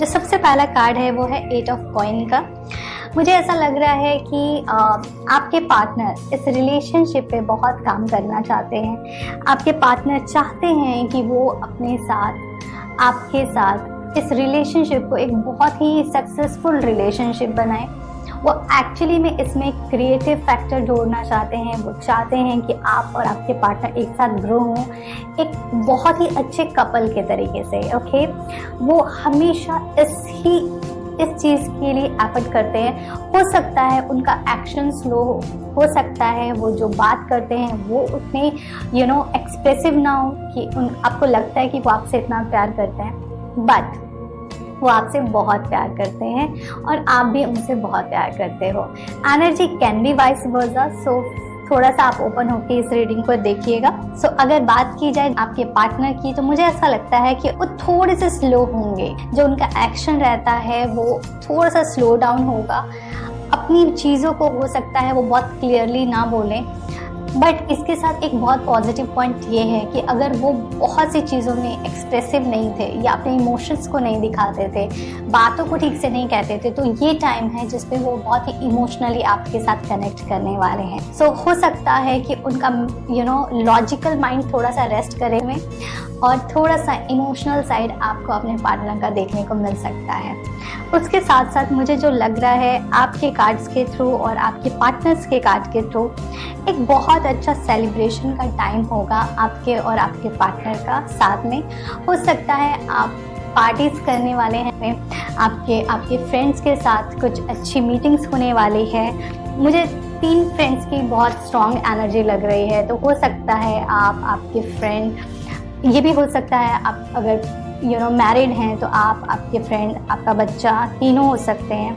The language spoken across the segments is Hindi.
जो सबसे पहला कार्ड है वो है 8 ऑफ कॉइन का। मुझे ऐसा लग रहा है कि आपके पार्टनर इस रिलेशनशिप पे बहुत काम करना चाहते हैं। आपके पार्टनर चाहते हैं कि वो अपने साथ, आपके साथ इस रिलेशनशिप को एक बहुत ही सक्सेसफुल रिलेशनशिप बनाए। वो एक्चुअली में इसमें क्रिएटिव फैक्टर जोड़ना चाहते हैं। वो चाहते हैं कि आप और आपके पार्टनर एक साथ ग्रो हों एक बहुत ही अच्छे कपल के तरीके से। ओके, वो हमेशा इस चीज़ के लिए एफर्ट करते हैं। हो सकता है उनका एक्शन स्लो हो सकता है वो जो बात करते हैं वो उतने एक्सप्रेसिव ना हो कि आपको लगता है कि वो आपसे इतना प्यार करते हैं, बट वो आपसे बहुत प्यार करते हैं और आप भी उनसे बहुत प्यार करते हो। Energy can be vice versa, so थोड़ा सा आप ओपन होकर इस रीडिंग को देखिएगा। सो अगर बात की जाए आपके पार्टनर की, तो मुझे ऐसा लगता है कि वो थोड़े से स्लो होंगे। जो उनका एक्शन रहता है वो थोड़ा सा स्लो डाउन होगा। अपनी चीज़ों को हो सकता है वो बहुत क्लियरली ना बोलें, बट इसके साथ एक बहुत पॉजिटिव पॉइंट ये है कि अगर वो बहुत सी चीज़ों में एक्सप्रेसिव नहीं थे या अपने इमोशंस को नहीं दिखाते थे, बातों को ठीक से नहीं कहते थे, तो ये टाइम है जिसपे वो बहुत ही इमोशनली आपके साथ कनेक्ट करने वाले हैं। सो हो सकता है कि उनका लॉजिकल माइंड थोड़ा सा रेस्ट करे में और थोड़ा सा इमोशनल साइड आपको अपने पार्टनर का देखने को मिल सकता है। उसके साथ साथ मुझे जो लग रहा है आपके कार्ड्स के थ्रू और आपके पार्टनर्स के कार्ड के थ्रू एक बहुत अच्छा सेलिब्रेशन का टाइम होगा आपके और आपके पार्टनर का साथ में। हो सकता है आप पार्टीज करने वाले हैं, आपके फ्रेंड्स के साथ कुछ अच्छी मीटिंग्स होने वाली है। मुझे 3 फ्रेंड्स की बहुत स्ट्रॉन्ग एनर्जी लग रही है, तो हो सकता है आप, आपके फ्रेंड, ये भी हो सकता है आप अगर मैरिड हैं तो आप, आपके फ्रेंड, आपका बच्चा, तीनों हो सकते हैं,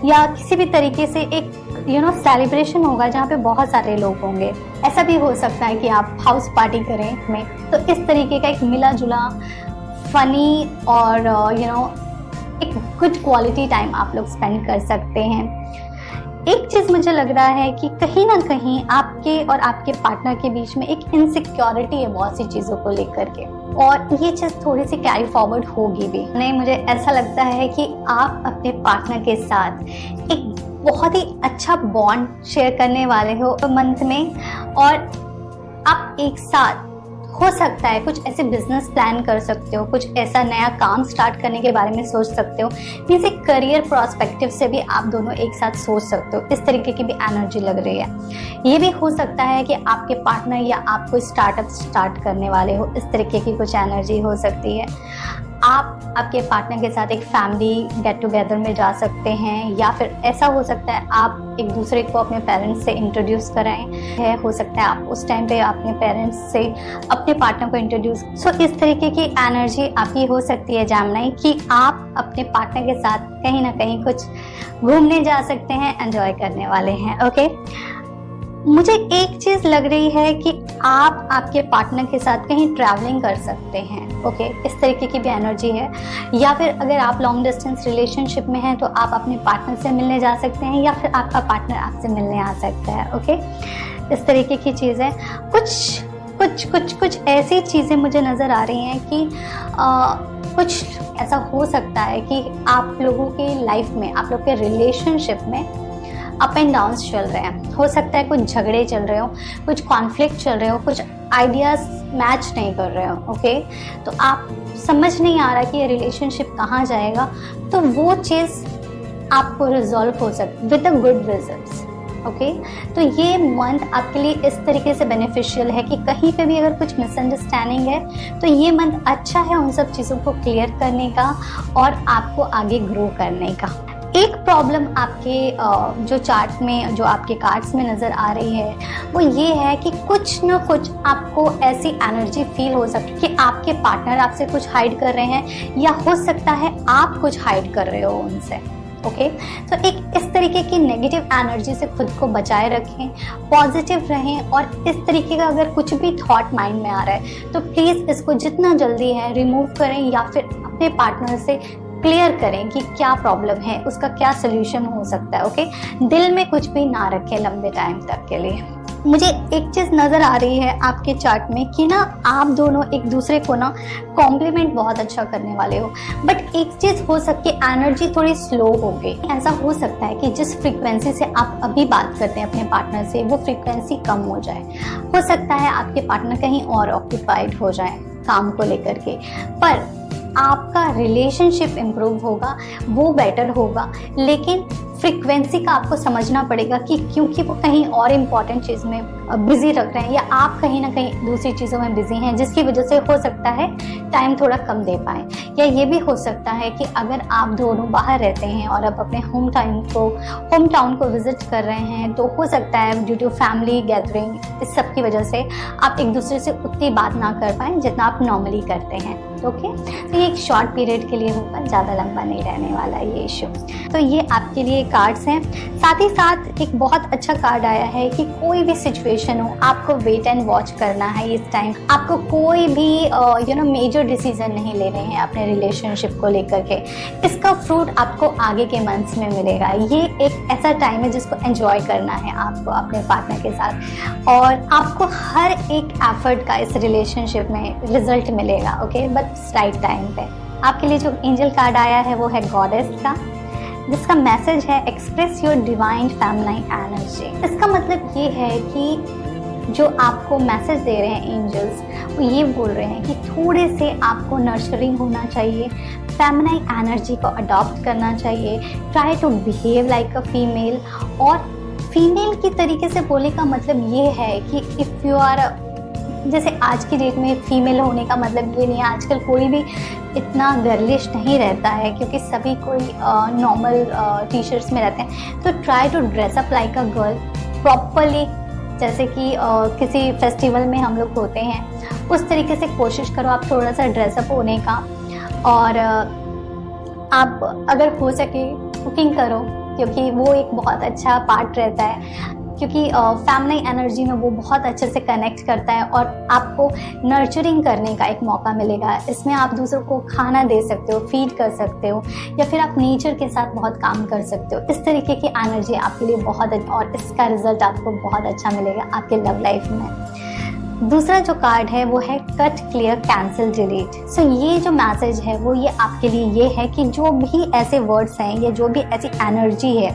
या किसी भी तरीके से एक सेलिब्रेशन होगा जहाँ पे बहुत सारे लोग होंगे। ऐसा भी हो सकता है कि आप हाउस पार्टी करें में, तो इस तरीके का एक मिला जुला फनी और एक गुड क्वालिटी टाइम आप लोग स्पेंड कर सकते हैं। एक चीज़ मुझे लग रहा है कि कहीं ना कहीं आपके और आपके पार्टनर के बीच में एक इनसिक्योरिटी है बहुत सी चीज़ों को लेकर के, और ये चीज़ थोड़ी सी कैरी फॉरवर्ड होगी भी। नहीं, मुझे ऐसा लगता है कि आप अपने पार्टनर के साथ एक बहुत ही अच्छा बॉन्ड शेयर करने वाले हो मंथ में, और आप एक साथ हो सकता है कुछ ऐसे बिजनेस प्लान कर सकते हो, कुछ ऐसा नया काम स्टार्ट करने के बारे में सोच सकते हो। मीन्स एक करियर प्रोस्पेक्टिव से भी आप दोनों एक साथ सोच सकते हो। इस तरीके की भी एनर्जी लग रही है। ये भी हो सकता है कि आपके पार्टनर या आप कोई स्टार्टअप स्टार्ट करने वाले हो, इस तरीके की कुछ एनर्जी हो सकती है। आप आपके पार्टनर के साथ एक फैमिली गेट टुगेदर में जा सकते हैं, या फिर ऐसा हो सकता है आप एक दूसरे को अपने पेरेंट्स से इंट्रोड्यूस कराएं है। हो सकता है आप उस टाइम पे अपने पेरेंट्स से अपने पार्टनर को इंट्रोड्यूस। सो इस तरीके की एनर्जी आपकी हो सकती है जेमिनी कि आप अपने पार्टनर के साथ कहीं ना कहीं कुछ घूमने जा सकते हैं, एंजॉय करने वाले हैं। ओके, मुझे एक चीज़ लग रही है कि आप आपके पार्टनर के साथ कहीं ट्रैवलिंग कर सकते हैं। ओके, इस तरीके की भी एनर्जी है। या फिर अगर आप लॉन्ग डिस्टेंस रिलेशनशिप में हैं तो आप अपने पार्टनर से मिलने जा सकते हैं, या फिर आपका पार्टनर आपसे मिलने आ सकता है। ओके, इस तरीके की चीज़ें, कुछ ऐसी चीज़ें मुझे नज़र आ रही हैं कि कुछ ऐसा हो सकता है कि आप लोगों की लाइफ में, आप लोग के रिलेशनशिप में अप एंड डाउन्स चल रहे हैं। हो सकता है कुछ झगड़े चल रहे हो, कुछ कॉन्फ्लिक्ट चल रहे हो, कुछ आइडियाज़ मैच नहीं कर रहे हो। ओके, तो आप समझ नहीं आ रहा कि ये रिलेशनशिप कहाँ जाएगा, तो वो चीज़ आपको रिजॉल्व हो सकती with a good results. Okay, तो ये मंथ आपके लिए इस तरीके से बेनिफिशियल है कि कहीं पे भी अगर कुछ मिसअंडरस्टैंडिंग है तो ये मंथ अच्छा है उन सब चीज़ों को क्लियर करने का और आपको आगे ग्रो करने का। एक प्रॉब्लम आपके जो चार्ट में, जो आपके कार्ड्स में नज़र आ रही है, वो ये है कि कुछ ना कुछ आपको ऐसी एनर्जी फील हो सकती है कि आपके पार्टनर आपसे कुछ हाइड कर रहे हैं, या हो सकता है आप कुछ हाइड कर रहे हो उनसे। ओके, तो एक इस तरीके की नेगेटिव एनर्जी से खुद को बचाए रखें, पॉजिटिव रहें, और इस तरीके का अगर कुछ भी थॉट माइंड में आ रहा है तो प्लीज़ इसको जितना जल्दी है रिमूव करें, या फिर अपने पार्टनर से क्लियर करें कि क्या प्रॉब्लम है, उसका क्या सोल्यूशन हो सकता है। ओके, दिल में कुछ भी ना रखें लंबे टाइम तक के लिए। मुझे एक चीज़ नज़र आ रही है आपके चार्ट में कि ना आप दोनों एक दूसरे को ना कॉम्प्लीमेंट बहुत अच्छा करने वाले हो, बट एक चीज़ हो सकती है एनर्जी थोड़ी स्लो हो गई। ऐसा हो सकता है कि जिस फ्रीक्वेंसी से आप अभी बात करते हैं अपने पार्टनर से वो फ्रीक्वेंसी कम हो जाए। हो सकता है आपके पार्टनर कहीं और ऑक्यूपाइड हो जाए काम को लेकर के, पर आपका रिलेशनशिप इम्प्रूव होगा, वो बेटर होगा। लेकिन फ्रीक्वेंसी का आपको समझना पड़ेगा कि क्योंकि वो कहीं और इम्पॉर्टेंट चीज़ में बिजी रख रहे हैं या आप कहीं ना कहीं दूसरी चीज़ों में बिजी हैं, जिसकी वजह से हो सकता है टाइम थोड़ा कम दे पाएँ। या ये भी हो सकता है कि अगर आप दोनों बाहर रहते हैं और अब अपने होम टाउन को विजिट कर रहे हैं, तो हो सकता है ड्यू टू फैमिली गैदरिंग इस सब की वजह से आप एक दूसरे से उतनी बात ना कर पाएँ जितना आप नॉर्मली करते हैं। ओके, तो ये एक शॉर्ट पीरियड के लिए होगा, ज़्यादा लंबा नहीं रहने वाला ये इशू। तो ये आपके लिए कार्ड्स हैं। साथ ही साथ एक बहुत अच्छा कार्ड आया है कि कोई भी सिचुएशन हो, आपको वेट एंड वॉच करना है इस टाइम। आपको कोई भी मेजर डिसीजन नहीं लेने हैं अपने रिलेशनशिप को लेकर के। इसका फ्रूट आपको आगे के मंथ्स में मिलेगा। ये एक ऐसा टाइम है जिसको एंजॉय करना है आपको अपने पार्टनर के साथ, और आपको हर एक एफर्ट का इस रिलेशनशिप में रिजल्ट मिलेगा। ओके, बट राइट टाइम पे। आपके लिए जो एंजल कार्ड आया है वो है गॉडेस का, जिसका मैसेज है express your divine feminine energy. इसका मतलब ये है कि जो आपको मैसेज दे रहे हैं एंजल्स, वो ये बोल रहे हैं कि थोड़े से आपको नर्चरिंग होना चाहिए, फेमिनाइन एनर्जी को अडॉप्ट करना चाहिए, try to behave like a female. और फीमेल की तरीके से बोलने का मतलब ये है कि इफ़ यू आर, जैसे आज की डेट में फीमेल होने का मतलब ये नहीं है, आजकल कोई भी इतना गर्लिश नहीं रहता है क्योंकि सभी कोई नॉर्मल टी शर्ट्स में रहते हैं। तो try to dress up like a girl properly, जैसे कि किसी फेस्टिवल में हम लोग होते हैं उस तरीके से कोशिश करो आप थोड़ा सा ड्रेसअप होने का। और आप अगर हो सके कुकिंग करो, क्योंकि वो एक बहुत अच्छा पार्ट रहता है, क्योंकि फेमिनाइन एनर्जी में वो बहुत अच्छे से कनेक्ट करता है और आपको नर्चरिंग करने का एक मौका मिलेगा। इसमें आप दूसरों को खाना दे सकते हो, फीड कर सकते हो, या फिर आप नेचर के साथ बहुत काम कर सकते हो। इस तरीके की एनर्जी आपके लिए बहुत और इसका रिजल्ट आपको बहुत अच्छा मिलेगा आपके लव लाइफ में। दूसरा जो कार्ड है वो है कट, क्लियर, कैंसिल, डिलीट। सो ये जो मैसेज है वो ये आपके लिए ये है कि जो भी ऐसे वर्ड्स हैं या जो भी ऐसी एनर्जी है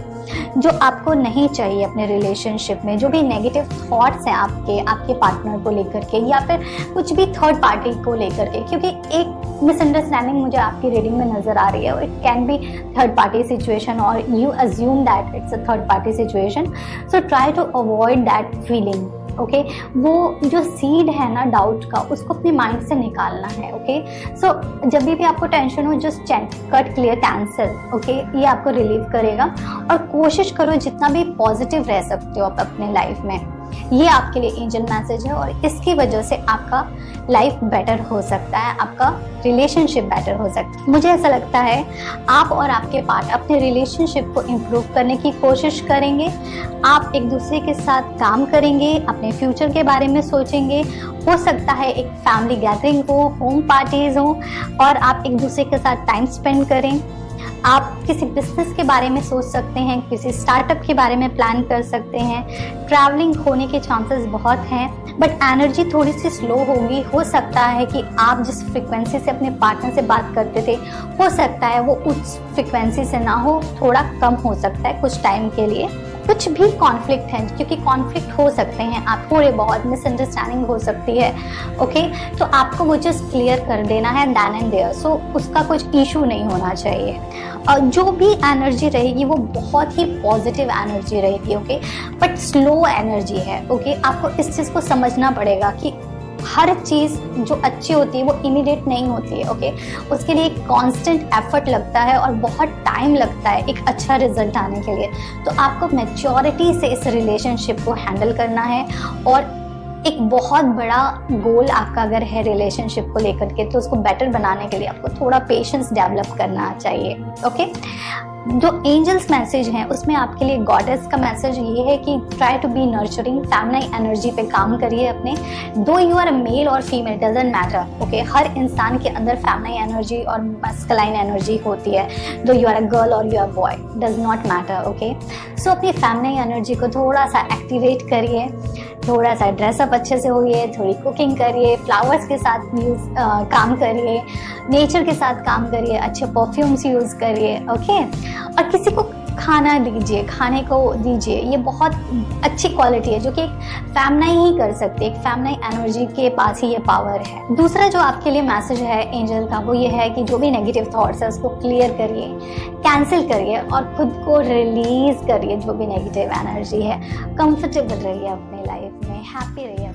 जो आपको नहीं चाहिए अपने रिलेशनशिप में, जो भी नेगेटिव थॉट्स हैं आपके पार्टनर को लेकर के या फिर कुछ भी थर्ड पार्टी को लेकर के, क्योंकि एक मिसअंडरस्टैंडिंग मुझे आपकी रीडिंग में नजर आ रही है। It can be third party situation और you assume that it's a third party situation. So try to avoid that feeling. Okay, वो जो सीड है ना डाउट का, उसको अपने माइंड से निकालना है। ओके, सो जब भी आपको टेंशन हो just check cut, clear, cancel. Okay, ये आपको रिलीव करेगा और कोशिश करो जितना भी पॉजिटिव रह सकते हो आप अपने लाइफ में। ये आपके लिए एंजल मैसेज है और इसकी वजह से आपका लाइफ बेटर हो सकता है, आपका रिलेशनशिप बेटर हो सकता है। मुझे ऐसा लगता है आप और आपके पार्टनर अपने रिलेशनशिप को इम्प्रूव करने की कोशिश करेंगे। आप एक दूसरे के साथ काम करेंगे, अपने फ्यूचर के बारे में सोचेंगे। हो सकता है एक फैमिली गैदरिंग हो, होम पार्टीज हो और आप एक दूसरे के साथ टाइम स्पेंड करें। आप किसी बिजनेस के बारे में सोच सकते हैं, किसी स्टार्टअप के बारे में प्लान कर सकते हैं। ट्रैवलिंग होने के चांसेस बहुत हैं, बट एनर्जी थोड़ी सी स्लो होगी। हो सकता है कि आप जिस फ्रिक्वेंसी से अपने पार्टनर से बात करते थे, हो सकता है वो उस फ्रिक्वेंसी से ना हो, थोड़ा कम हो सकता है कुछ टाइम के लिए। कुछ भी कॉन्फ्लिक्ट है, क्योंकि कॉन्फ्लिक्ट हो सकते हैं, आप थोड़े बहुत मिसअंडरस्टैंडिंग हो सकती है। ओके, तो आपको वो जस्ट क्लियर कर देना है देन एंड देयर। सो उसका कुछ इशू नहीं होना चाहिए। और जो भी एनर्जी रहेगी वो बहुत ही पॉजिटिव एनर्जी रहेगी। ओके, बट स्लो एनर्जी है। ओके, आपको इस चीज़ को समझना पड़ेगा कि हर चीज़ जो अच्छी होती है वो इमीडिएट नहीं होती है। ओके, उसके लिए एक कांस्टेंट एफर्ट लगता है और बहुत टाइम लगता है एक अच्छा रिजल्ट आने के लिए। तो आपको मैच्योरिटी से इस रिलेशनशिप को हैंडल करना है और एक बहुत बड़ा गोल आपका अगर है रिलेशनशिप को लेकर के, तो उसको बेटर बनाने के लिए आपको थोड़ा पेशेंस डेवलप करना चाहिए। ओके, जो एंजल्स मैसेज हैं उसमें आपके लिए गॉडेस का मैसेज ये है कि try to be nurturing, feminine energy पे काम करिए अपने। Though you are a male और फीमेल डजंट मैटर। ओके, हर इंसान के अंदर फेमिनाइन एनर्जी और मस्कुलाइन एनर्जी होती है। Though you are a girl और you are boy, does not matter. Okay, so अपनी फेमिनाइन एनर्जी को थोड़ा सा एक्टिवेट करिए। थोड़ा सा ड्रेसअप अच्छे से होइए, थोड़ी कुकिंग करिए, फ्लावर्स के साथ काम करिए, नेचर के साथ काम करिए, अच्छे परफ्यूम्स यूज़ करिए, ओके। और किसी को खाना दीजिए, खाने को दीजिए, ये बहुत अच्छी क्वालिटी है जो कि एक फैमिनाई ही कर सकती है। एक फैमिनाई एनर्जी के पास ही ये पावर है। दूसरा जो आपके लिए मैसेज है एंजल का, वो ये है कि जो भी नेगेटिव थॉट्स है उसको क्लियर करिए, कैंसिल करिए और खुद को रिलीज करिए। जो भी नेगेटिव एनर्जी है, कंफर्टेबल रहिए अपने लाइफ में, हैप्पी रहिए।